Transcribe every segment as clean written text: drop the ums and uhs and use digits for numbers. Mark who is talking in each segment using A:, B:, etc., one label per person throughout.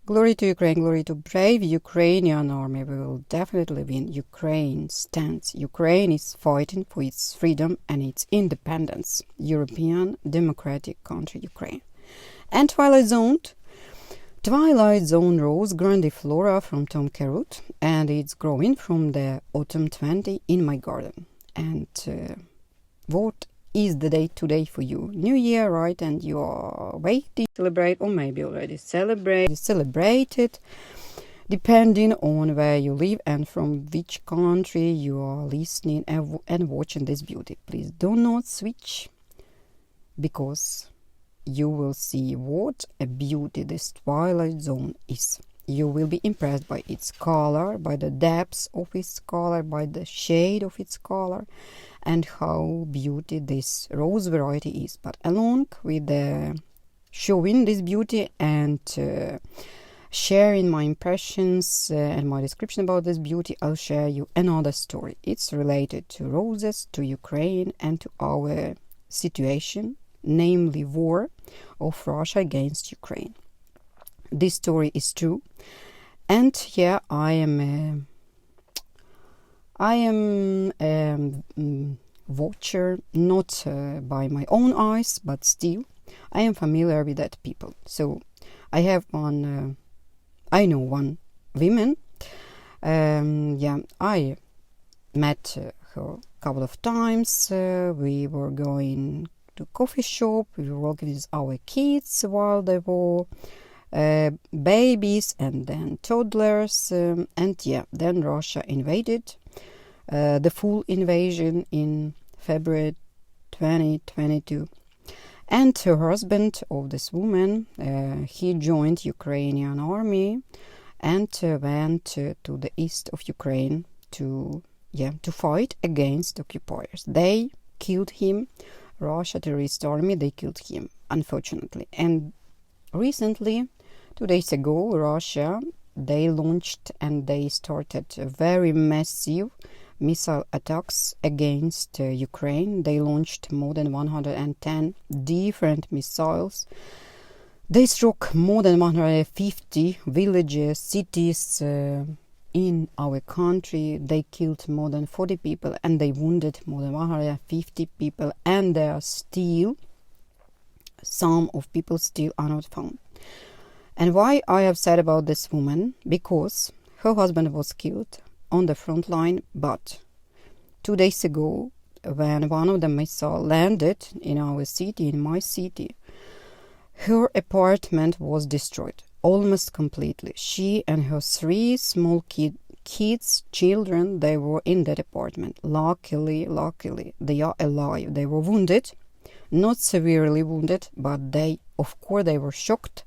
A: Glory to Ukraine, glory to brave Ukrainian army. We will definitely win. Ukraine stands. Ukraine is fighting for its freedom and its independence. European democratic country, Ukraine. And Twilight Zone. Twilight Zone rose grandiflora from Tom Carrot, and it's growing from the autumn 20 in my garden. And what is the day today for you? New Year, right? And you are waiting to celebrate, or maybe already celebrated, depending on where you live and from which country you are listening and watching this beauty. Please do not switch, because you will see what a beauty this Twilight Zone is. You will be impressed by its color, by the depths of its color, by the shade of its color, and how beauty this rose variety is. But along with showing this beauty and sharing my impressions and my description about this beauty, I'll share you another story. It's related to roses, to Ukraine, and to our situation, namely war of Russia against Ukraine. This story is true, and yeah, I am a watcher, not by my own eyes, but still I am familiar with that people. So I have I know one woman. I met her a couple of times. We were going to coffee shop. We were working with our kids while they were babies and then toddlers, then Russia invaded, the full invasion in February 2022, and her husband of this woman, he joined Ukrainian army and went to the east of Ukraine to fight against occupiers. They killed him. Russia terrorist army, they killed him, unfortunately. And recently, 2 days ago, Russia, they launched and they started very massive missile attacks against Ukraine. They launched more than 110 different missiles. They struck more than 150 villages, cities in our country. They killed more than 40 people and they wounded more than 150 people, and there are still some of people still are not found. And why I have said about this woman? Because her husband was killed on the front line, but 2 days ago, when one of the missiles landed in our city, in my city, her apartment was destroyed almost completely. She and her 3 small children, they were in that apartment. Luckily, they are alive. They were wounded, not severely wounded, but they were shocked.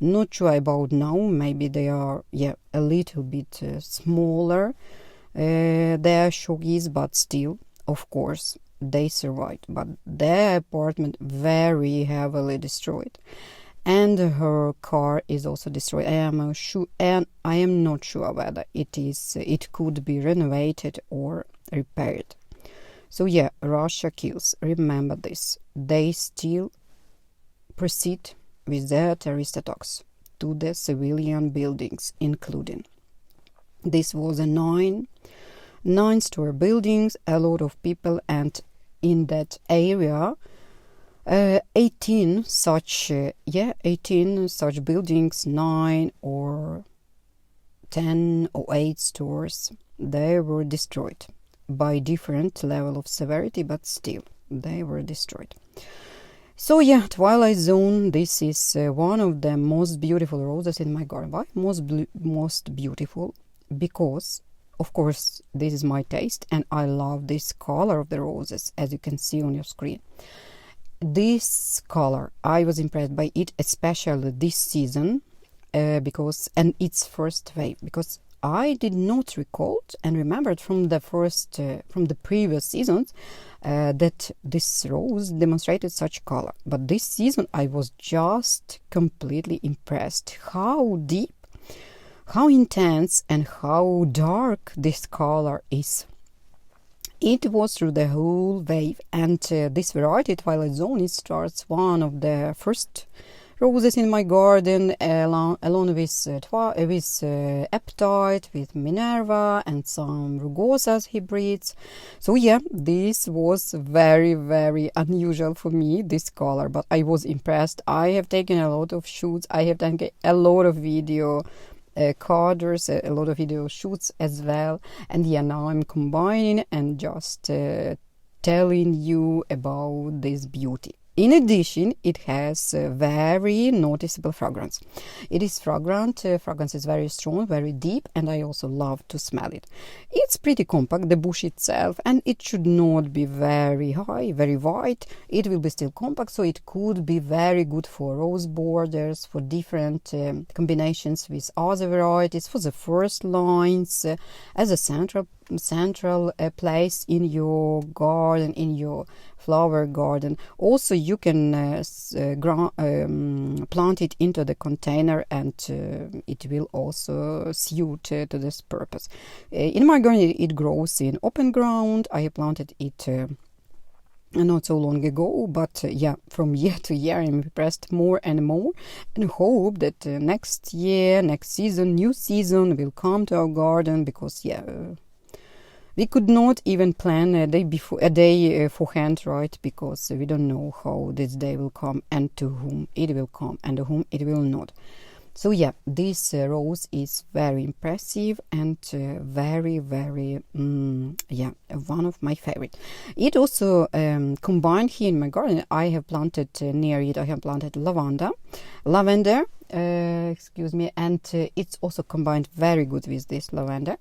A: Not sure about now. Maybe they are, a little bit smaller. Their shock is, but still, of course, they survived. But their apartment very heavily destroyed, and her car is also destroyed. I am not sure whether it could be renovated or repaired. So Russia kills. Remember this. They still proceed with their terrorist attacks to the civilian buildings, including. This was a nine-story buildings, a lot of people, and in that area, 18 such buildings, 9 or 10 or 8 stores, they were destroyed by different level of severity, but still they were destroyed. So Twilight Zone, this is one of the most beautiful roses in my garden. Why most beautiful? Because, of course, this is my taste and I love this color of the roses, as you can see on your screen. This color, I was impressed by it, especially this season, and its first wave, because I did not recall and remembered from the previous seasons that this rose demonstrated such color. But this season I was just completely impressed how deep, how intense and how dark this color is. It was through the whole wave, and this variety, Twilight Zone, it starts one of the first roses in my garden, along with Aptite, with Minerva, and some Rugosas hybrids. So yeah, this was very, very unusual for me, this color, but I was impressed. I have taken a lot of shoots. I have done a lot of video carders, a lot of video shoots as well, and yeah, now I'm combining and just telling you about this beauty. In addition, it has very noticeable fragrance. It is fragrant. Fragrance is very strong, very deep, and I also love to smell it. It's pretty compact, the bush itself, and it should not be very high, very wide. It will be still compact, so it could be very good for rose borders, for different combinations with other varieties, for the first lines, as a central place in your garden, in your flower garden. Also, you can plant it into the container, and it will also suit to this purpose. In my garden, it grows in open ground. I planted it not so long ago, but yeah, from year to year I'm impressed more and more, and hope that next season, new season will come to our garden, because yeah, we could not even plan a day beforehand, right? Because we don't know how this day will come, and to whom it will come, and to whom it will not. So yeah, this rose is very impressive, and very, very, one of my favorite. It also combined here in my garden. I have planted near it. I have planted lavender, and it's also combined very good with this lavender.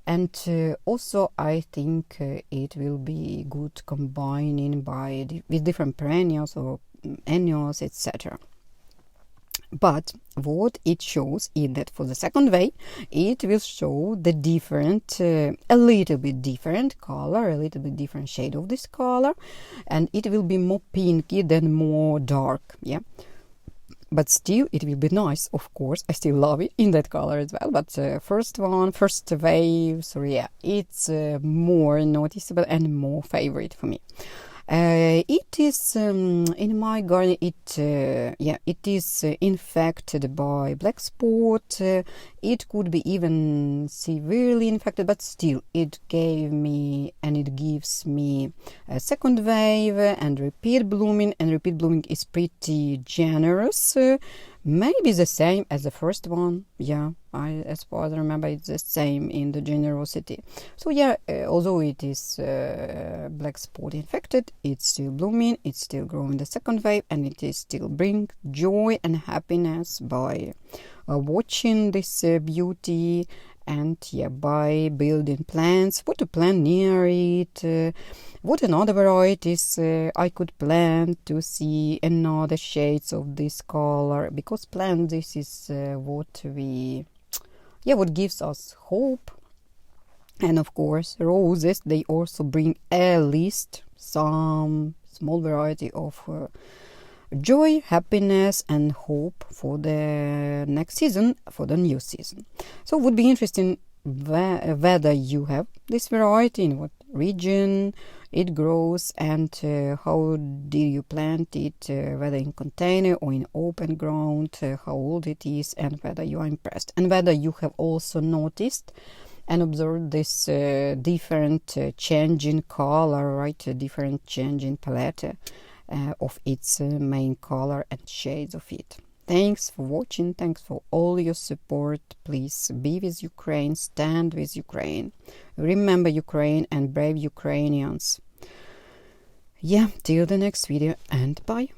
A: And also I think it will be good combining with different perennials or annuals, etc. But what it shows is that for the second way, it will show the different, a little bit different color, a little bit different shade of this color, and it will be more pinky than more dark, yeah. But still, it will be nice, of course. I still love it in that color as well. But first wave, so yeah, it's more noticeable and more favorite for me. It is in my garden. It is infected by black spot. It could be even severely infected, but still, it gives me a second wave and repeat blooming. And repeat blooming is pretty generous. Maybe the same as the first one. Yeah, as far as I remember, it's the same in the generosity. So yeah, although it is black spot infected, it's still blooming, it's still growing the second wave, and it is still bring joy and happiness by watching this beauty, and yeah, by building plants, what to plant near it, what another varieties I could plant to see another shades of this color, because this is what gives us hope. And of course, roses, they also bring at least some small variety of joy, happiness, and hope for the next season, for the new season. So it would be interesting whether you have this variety, in what region it grows, and how did you plant it, whether in container or in open ground, how old it is, and whether you are impressed, and whether you have also noticed and observed this different changing color, right? Different changing palette of its main color and shades of it. Thanks for watching. Thanks for all your support. Please be with Ukraine. Stand with Ukraine. Remember Ukraine and brave Ukrainians. Yeah, till the next video, and bye.